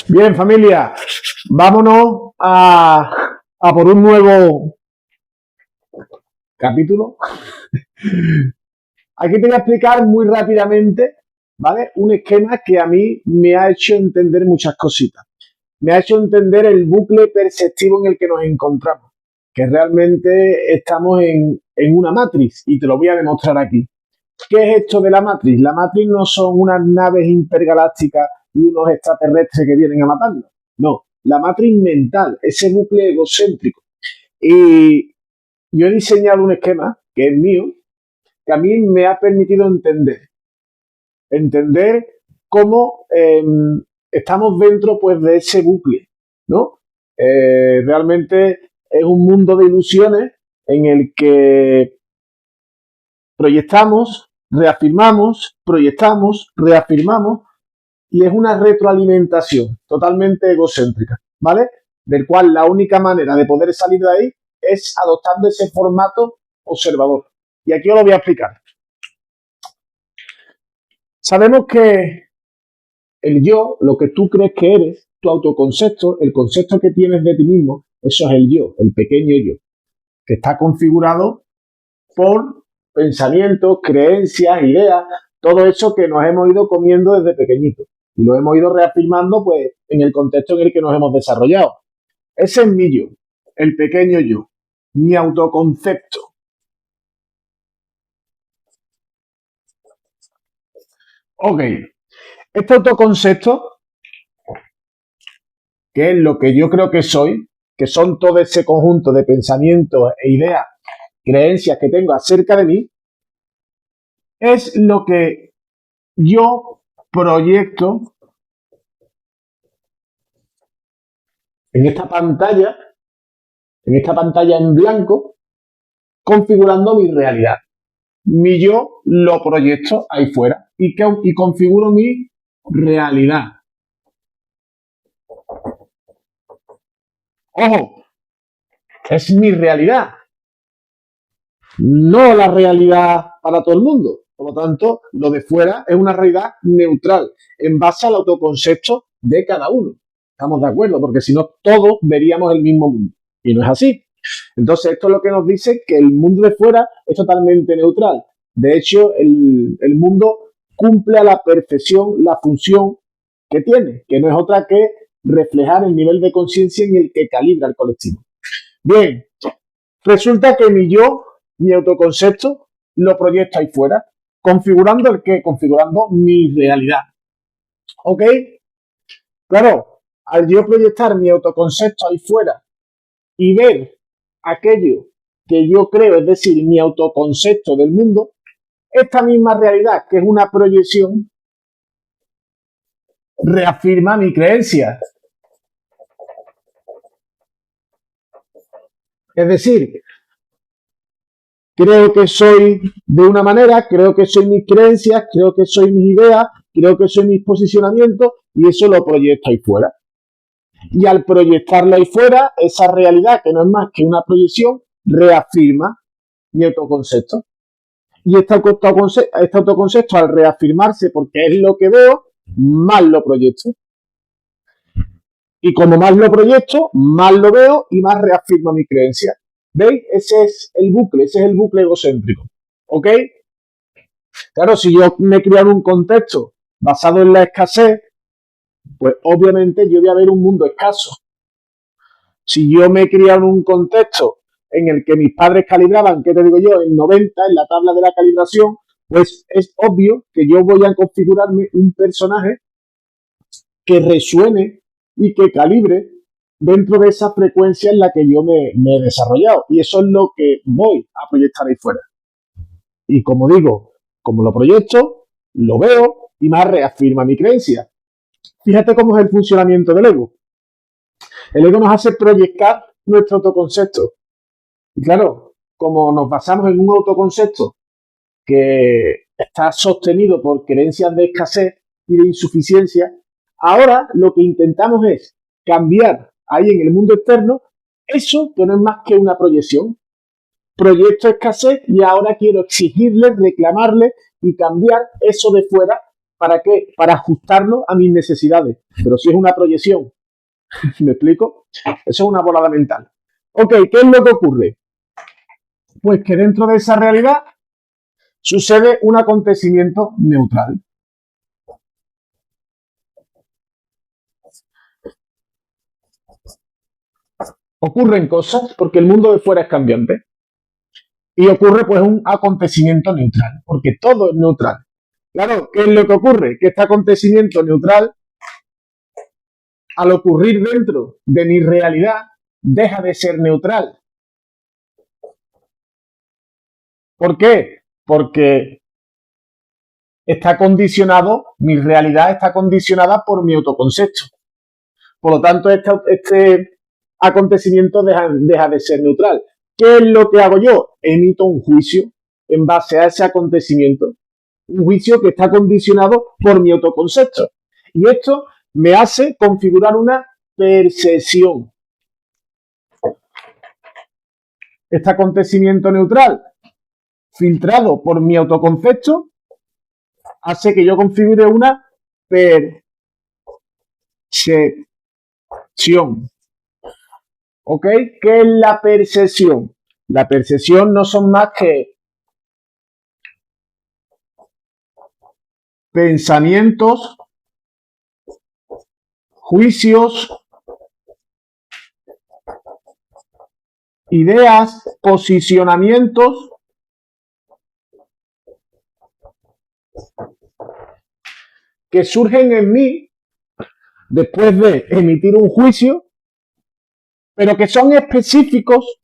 Bien, familia, vámonos a por un nuevo capítulo. Aquí te voy a explicar muy rápidamente, ¿vale? Un esquema que a mí me ha hecho entender muchas cositas. Me ha hecho entender el bucle perceptivo en el que nos encontramos, que realmente estamos en una matriz, y te lo voy a demostrar aquí. ¿Qué es esto de la matriz? La matriz no son unas naves intergalácticas y unos extraterrestres que vienen a matarnos. No, la matriz mental, ese bucle egocéntrico. Y yo he diseñado un esquema que es mío, que a mí me ha permitido entender cómo estamos dentro, pues, de ese bucle, ¿no? Realmente es un mundo de ilusiones en el que proyectamos, reafirmamos, proyectamos, reafirmamos, y es una retroalimentación totalmente egocéntrica, ¿vale? Del cual la única manera de poder salir de ahí es adoptando ese formato observador. Y aquí os lo voy a explicar. Sabemos que el yo, lo que tú crees que eres, tu autoconcepto, el concepto que tienes de ti mismo, eso es el yo, el pequeño yo, que está configurado por pensamientos, creencias, ideas, todo eso que nos hemos ido comiendo desde pequeñitos y lo hemos ido reafirmando, pues, en el contexto en el que nos hemos desarrollado. Ese es mi yo, el pequeño yo, mi autoconcepto. Ok, este autoconcepto, que es lo que yo creo que soy, que son todo ese conjunto de pensamientos e ideas, creencias que tengo acerca de mí, es lo que yo proyecto en esta pantalla en blanco, configurando mi realidad. Mi yo lo proyecto ahí fuera y configuro mi realidad. Ojo, es mi realidad, no la realidad para todo el mundo. Por lo tanto, lo de fuera es una realidad neutral, en base al autoconcepto de cada uno. ¿Estamos de acuerdo? Porque si no, todos veríamos el mismo mundo. Y no es así. Entonces, esto es lo que nos dice que el mundo de fuera es totalmente neutral. De hecho, el mundo cumple a la perfección la función que tiene, que no es otra que reflejar el nivel de conciencia en el que calibra el colectivo. Bien, resulta que mi autoconcepto, lo proyecto ahí fuera, configurando el qué, configurando mi realidad. ¿Ok? Claro, al yo proyectar mi autoconcepto ahí fuera y ver aquello que yo creo, es decir, mi autoconcepto del mundo, esta misma realidad, que es una proyección, reafirma mi creencia. Es decir, creo que soy de una manera, creo que soy mis creencias, creo que soy mis ideas, creo que soy mis posicionamientos, y eso lo proyecto ahí fuera. Y al proyectarlo ahí fuera, esa realidad, que no es más que una proyección, reafirma mi autoconcepto. Y este autoconcepto, al reafirmarse porque es lo que veo, más lo proyecto. Y como más lo proyecto, más lo veo y más reafirmo mi creencia. ¿Veis? Ese es el bucle egocéntrico. ¿Ok? Claro, si yo me crio en un contexto basado en la escasez, pues obviamente yo voy a ver un mundo escaso. Si yo me he criado en un contexto en el que mis padres calibraban, ¿qué te digo yo?, en 90, en la tabla de la calibración, pues es obvio que yo voy a configurarme un personaje que resuene y que calibre dentro de esa frecuencia en la que yo me he desarrollado. Y eso es lo que voy a proyectar ahí fuera. Y como digo, como lo proyecto, lo veo y más reafirma mi creencia. Fíjate cómo es el funcionamiento del ego. El ego nos hace proyectar nuestro autoconcepto. Y claro, como nos basamos en un autoconcepto que está sostenido por creencias de escasez y de insuficiencia, ahora lo que intentamos es cambiar ahí en el mundo externo eso que no es más que una proyección. Proyecto escasez y ahora quiero exigirle, reclamarle y cambiar eso de fuera ¿Para qué? Para ajustarlo a mis necesidades. Pero si es una proyección, ¿me explico? Eso es una volada mental. Ok, ¿qué es lo que ocurre? Pues que dentro de esa realidad sucede un acontecimiento neutral. Ocurren cosas porque el mundo de fuera es cambiante. Y ocurre pues un acontecimiento neutral, porque todo es neutral. Claro, ¿qué es lo que ocurre? Que este acontecimiento neutral, al ocurrir dentro de mi realidad, deja de ser neutral. ¿Por qué? Porque está condicionado, mi realidad está condicionada por mi autoconcepto. Por lo tanto, este acontecimiento deja de ser neutral. ¿Qué es lo que hago yo? Emito un juicio en base a ese acontecimiento. Un juicio que está condicionado por mi autoconcepto. Y esto me hace configurar una percepción. Este acontecimiento neutral, filtrado por mi autoconcepto, hace que yo configure una percepción. ¿Ok? ¿Qué es la percepción? La percepción no son más que pensamientos, juicios, ideas, posicionamientos que surgen en mí después de emitir un juicio, pero que son específicos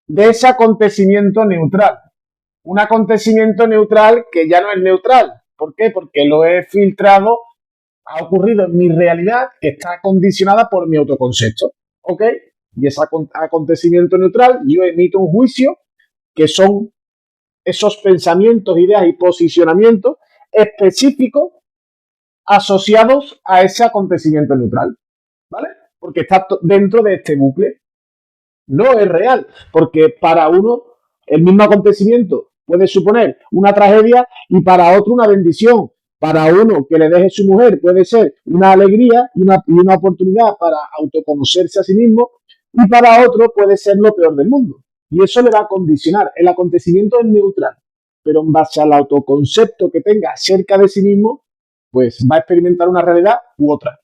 de ese acontecimiento neutral. Un acontecimiento neutral que ya no es neutral. ¿Por qué? Porque lo he filtrado, ha ocurrido en mi realidad que está condicionada por mi autoconcepto. ¿Ok? Y ese acontecimiento neutral, yo emito un juicio que son esos pensamientos, ideas y posicionamientos específicos asociados a ese acontecimiento neutral. ¿Vale? Porque está dentro de este bucle. No es real, porque para uno el mismo acontecimiento puede suponer una tragedia y para otro una bendición. Para uno que le deje su mujer puede ser una alegría y una oportunidad para autoconocerse a sí mismo, y para otro puede ser lo peor del mundo. Y eso le va a condicionar. El acontecimiento es neutral, pero en base al autoconcepto que tenga acerca de sí mismo, pues va a experimentar una realidad u otra.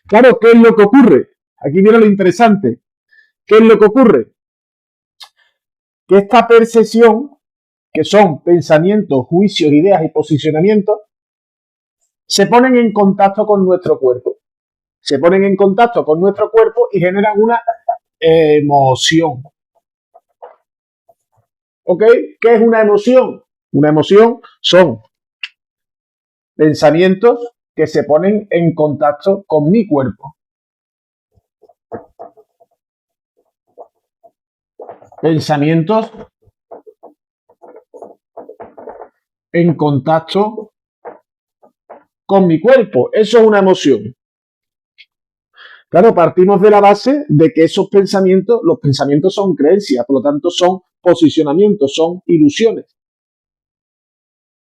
Claro, ¿qué es lo que ocurre? Aquí viene lo interesante. ¿Qué es lo que ocurre? Que esta percepción, que son pensamientos, juicios, ideas y posicionamientos, se ponen en contacto con nuestro cuerpo. Se ponen en contacto con nuestro cuerpo y generan una emoción. ¿Ok? ¿Qué es una emoción? Una emoción son pensamientos que se ponen en contacto con mi cuerpo. Pensamientos en contacto con mi cuerpo. Eso es una emoción. Claro, partimos de la base de que esos pensamientos, los pensamientos son creencias, por lo tanto son posicionamientos, son ilusiones.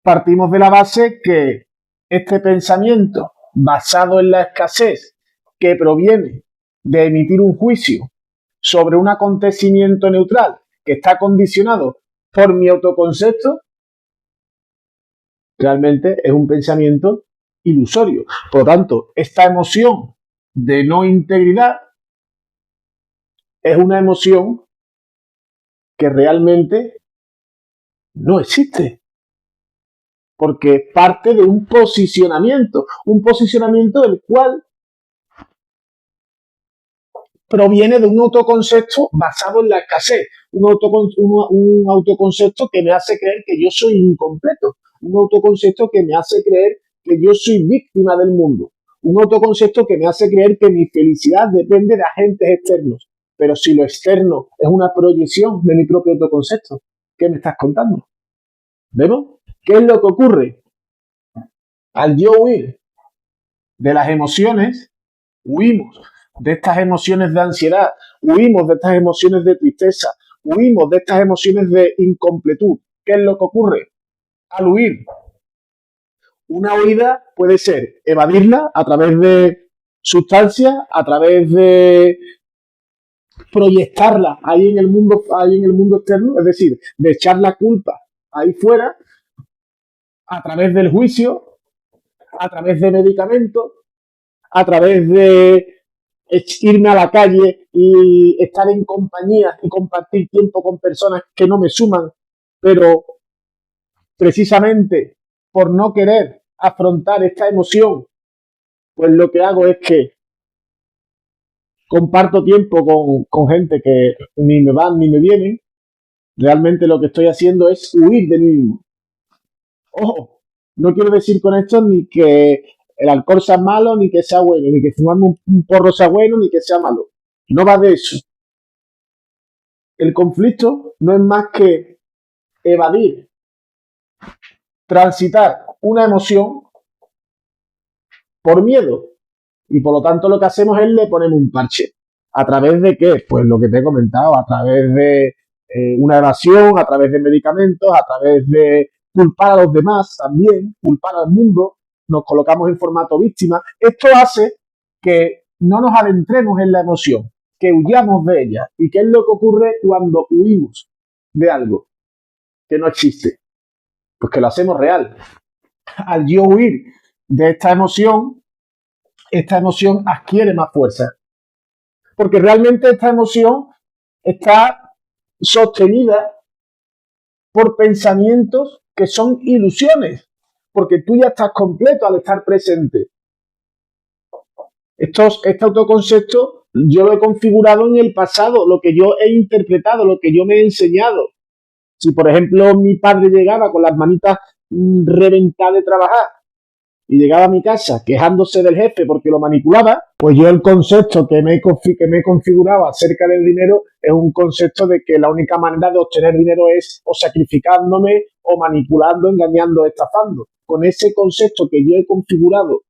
Partimos de la base que este pensamiento basado en la escasez, que proviene de emitir un juicio sobre un acontecimiento neutral que está condicionado por mi autoconcepto, realmente es un pensamiento ilusorio. Por lo tanto, esta emoción de no integridad es una emoción que realmente no existe, porque parte de un posicionamiento del cual proviene de un autoconcepto basado en la escasez, un autoconcepto que me hace creer que yo soy incompleto, un autoconcepto que me hace creer que yo soy víctima del mundo, un autoconcepto que me hace creer que mi felicidad depende de agentes externos. Pero si lo externo es una proyección de mi propio autoconcepto, ¿qué me estás contando? ¿Vemos? ¿Qué es lo que ocurre? Al yo huir de las emociones, huimos de estas emociones de ansiedad, huimos de estas emociones de tristeza, huimos de estas emociones de incompletud. ¿Qué es lo que ocurre? Al huir Una huida puede ser evadirla a través de sustancias, a través de proyectarla ahí en el mundo externo, es decir, de echar la culpa ahí fuera, a través del juicio, a través de medicamentos, a través de irme a la calle y estar en compañía y compartir tiempo con personas que no me suman, pero precisamente por no querer afrontar esta emoción, pues lo que hago es que comparto tiempo con gente que ni me van ni me vienen. Realmente lo que estoy haciendo es huir de mí mismo. Ojo, no quiero decir con esto ni que el alcohol sea malo, ni que sea bueno, ni que fumarme un porro sea bueno, ni que sea malo. No va de eso. El conflicto no es más que evadir, transitar una emoción por miedo. Y por lo tanto lo que hacemos es le ponemos un parche. ¿A través de qué? Pues lo que te he comentado, a través de una evasión, a través de medicamentos, a través de culpar a los demás también, culpar al mundo, nos colocamos en formato víctima. Esto hace que no nos adentremos en la emoción, que huyamos de ella. ¿Y qué es lo que ocurre cuando huimos de algo que no existe? Pues que lo hacemos real. Al yo huir de esta emoción adquiere más fuerza. Porque realmente esta emoción está sostenida por pensamientos que son ilusiones, porque tú ya estás completo al estar presente. Este autoconcepto yo lo he configurado en el pasado, lo que yo he interpretado, lo que yo me he enseñado. Si, por ejemplo, mi padre llegaba con las manitas reventadas de trabajar y llegaba a mi casa quejándose del jefe porque lo manipulaba, pues yo el concepto que me he configurado acerca del dinero es un concepto de que la única manera de obtener dinero es o sacrificándome o manipulando, engañando, estafando. Con ese concepto que yo he configurado,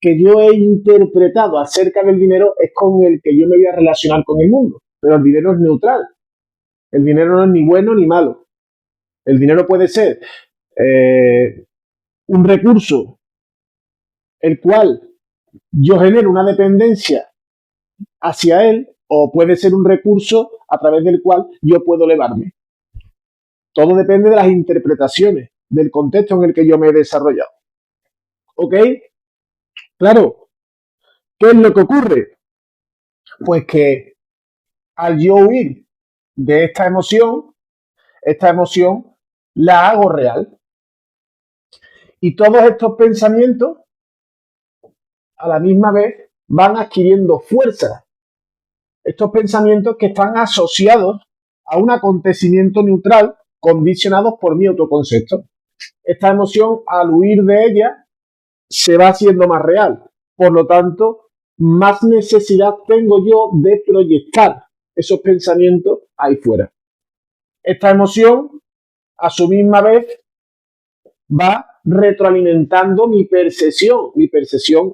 que yo he interpretado acerca del dinero, es con el que yo me voy a relacionar con el mundo. Pero el dinero es neutral. El dinero no es ni bueno ni malo. El dinero puede ser un recurso el cual yo genero una dependencia hacia él, o puede ser un recurso a través del cual yo puedo elevarme. Todo depende de las interpretaciones, del contexto en el que yo me he desarrollado. ¿Ok? Claro, ¿qué es lo que ocurre? Pues que al yo huir de esta emoción la hago real. Y todos estos pensamientos a la misma vez van adquiriendo fuerza. Estos pensamientos que están asociados a un acontecimiento neutral condicionados por mi autoconcepto. Esta emoción, al huir de ella, se va haciendo más real. Por lo tanto, más necesidad tengo yo de proyectar esos pensamientos ahí fuera. Esta emoción, a su misma vez, va retroalimentando mi percepción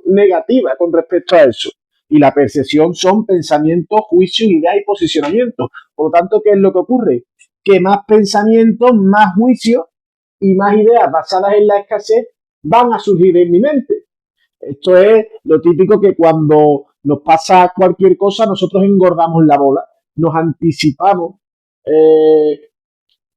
negativa con respecto a eso. Y la percepción son pensamientos, juicios, ideas y posicionamientos. Por lo tanto, ¿qué es lo que ocurre? Que más pensamientos, más juicios y más ideas basadas en la escasez van a surgir en mi mente. Esto es lo típico que cuando nos pasa cualquier cosa, nosotros engordamos la bola, nos anticipamos,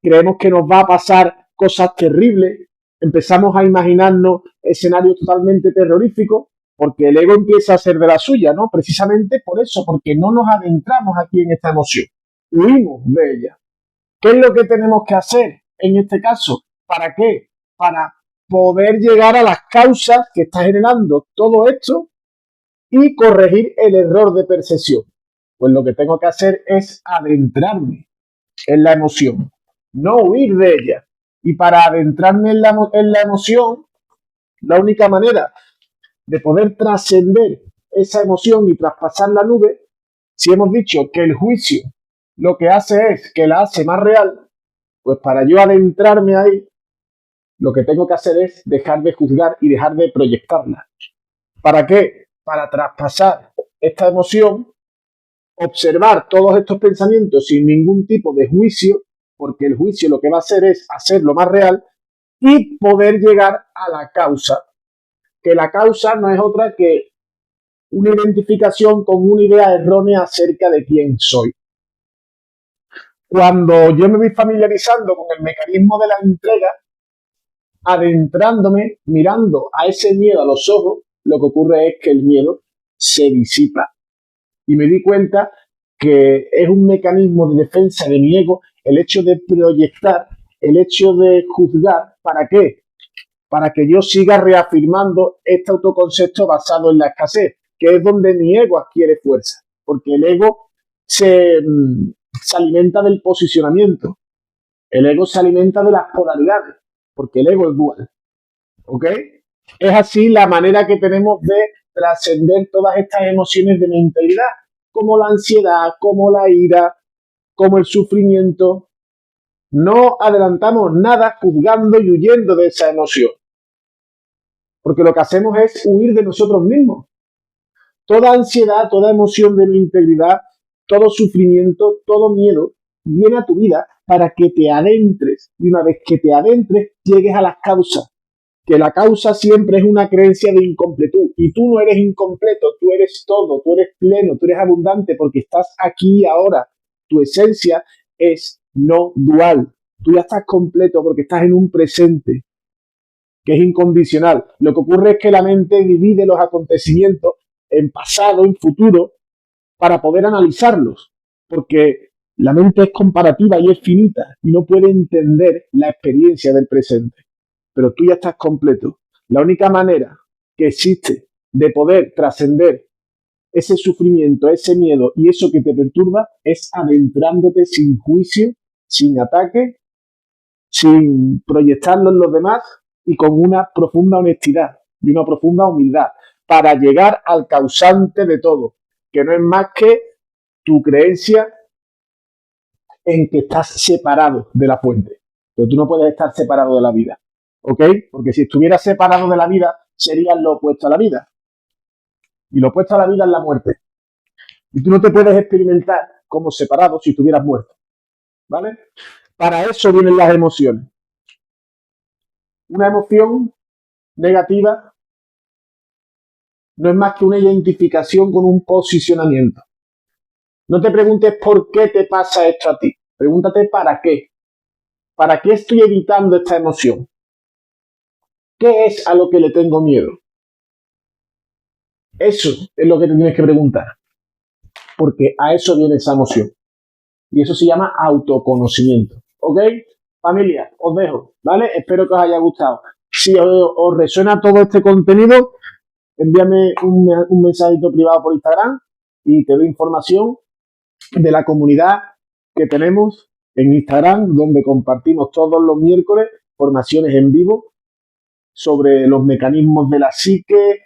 creemos que nos va a pasar cosas terribles, empezamos a imaginarnos escenarios totalmente terroríficos, porque el ego empieza a ser de la suya, ¿no? Precisamente por eso, porque no nos adentramos aquí en esta emoción, huimos de ella. ¿Qué es lo que tenemos que hacer en este caso? ¿Para qué? Para poder llegar a las causas que está generando todo esto y corregir el error de percepción. Pues lo que tengo que hacer es adentrarme en la emoción, no huir de ella. Y para adentrarme en la emoción, la única manera de poder trascender esa emoción y traspasar la nube, si hemos dicho que el juicio lo que hace es que la hace más real, pues para yo adentrarme ahí, lo que tengo que hacer es dejar de juzgar y dejar de proyectarla. ¿Para qué? Para traspasar esta emoción, observar todos estos pensamientos sin ningún tipo de juicio, porque el juicio lo que va a hacer es hacerlo más real, y poder llegar a la causa, que la causa no es otra que una identificación con una idea errónea acerca de quién soy. Cuando yo me voy familiarizando con el mecanismo de la entrega, adentrándome, mirando a ese miedo a los ojos, lo que ocurre es que el miedo se disipa. Y me di cuenta que es un mecanismo de defensa de mi ego el hecho de proyectar, el hecho de juzgar. ¿Para qué? Para que yo siga reafirmando este autoconcepto basado en la escasez, que es donde mi ego adquiere fuerza. Porque el ego se alimenta del posicionamiento. El ego se alimenta de las polaridades, porque el ego es dual. ¿Ok? Es así la manera que tenemos de trascender todas estas emociones de la integridad, como la ansiedad, como la ira, como el sufrimiento. No adelantamos nada juzgando y huyendo de esa emoción, porque lo que hacemos es huir de nosotros mismos. Toda ansiedad, toda emoción de la integridad, todo sufrimiento, todo miedo viene a tu vida para que te adentres, y una vez que te adentres, llegues a las causas. Que la causa siempre es una creencia de incompletud. Y tú no eres incompleto, tú eres todo, tú eres pleno, tú eres abundante porque estás aquí y ahora. Tu esencia es no dual. Tú ya estás completo porque estás en un presente que es incondicional. Lo que ocurre es que la mente divide los acontecimientos en pasado, en futuro, para poder analizarlos. Porque la mente es comparativa y es finita y no puede entender la experiencia del presente. Pero tú ya estás completo. La única manera que existe de poder trascender ese sufrimiento, ese miedo y eso que te perturba es adentrándote sin juicio, sin ataque, sin proyectarlo en los demás y con una profunda honestidad y una profunda humildad para llegar al causante de todo, que no es más que tu creencia en que estás separado de la fuente. Pero tú no puedes estar separado de la vida. ¿Ok? Porque si estuvieras separado de la vida, serías lo opuesto a la vida. Y lo opuesto a la vida es la muerte. Y tú no te puedes experimentar como separado si estuvieras muerto. ¿Vale? Para eso vienen las emociones. Una emoción negativa no es más que una identificación con un posicionamiento. No te preguntes por qué te pasa esto a ti. Pregúntate para qué. ¿Para qué estoy evitando esta emoción? ¿Qué es a lo que le tengo miedo? Eso es lo que te tienes que preguntar. Porque a eso viene esa emoción. Y eso se llama autoconocimiento. ¿Ok? Familia, os dejo, ¿vale? Espero que os haya gustado. Si os resuena todo este contenido, envíame un mensajito privado por Instagram y te doy información de la comunidad que tenemos en Instagram, donde compartimos todos los miércoles formaciones en vivo sobre los mecanismos de la psique,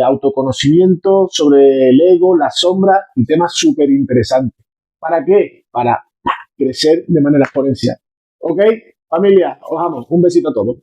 autoconocimiento, sobre el ego, la sombra y temas súper interesantes. ¿Para qué? Para crecer de manera exponencial. ¿Ok? Familia, os amo. Un besito a todos.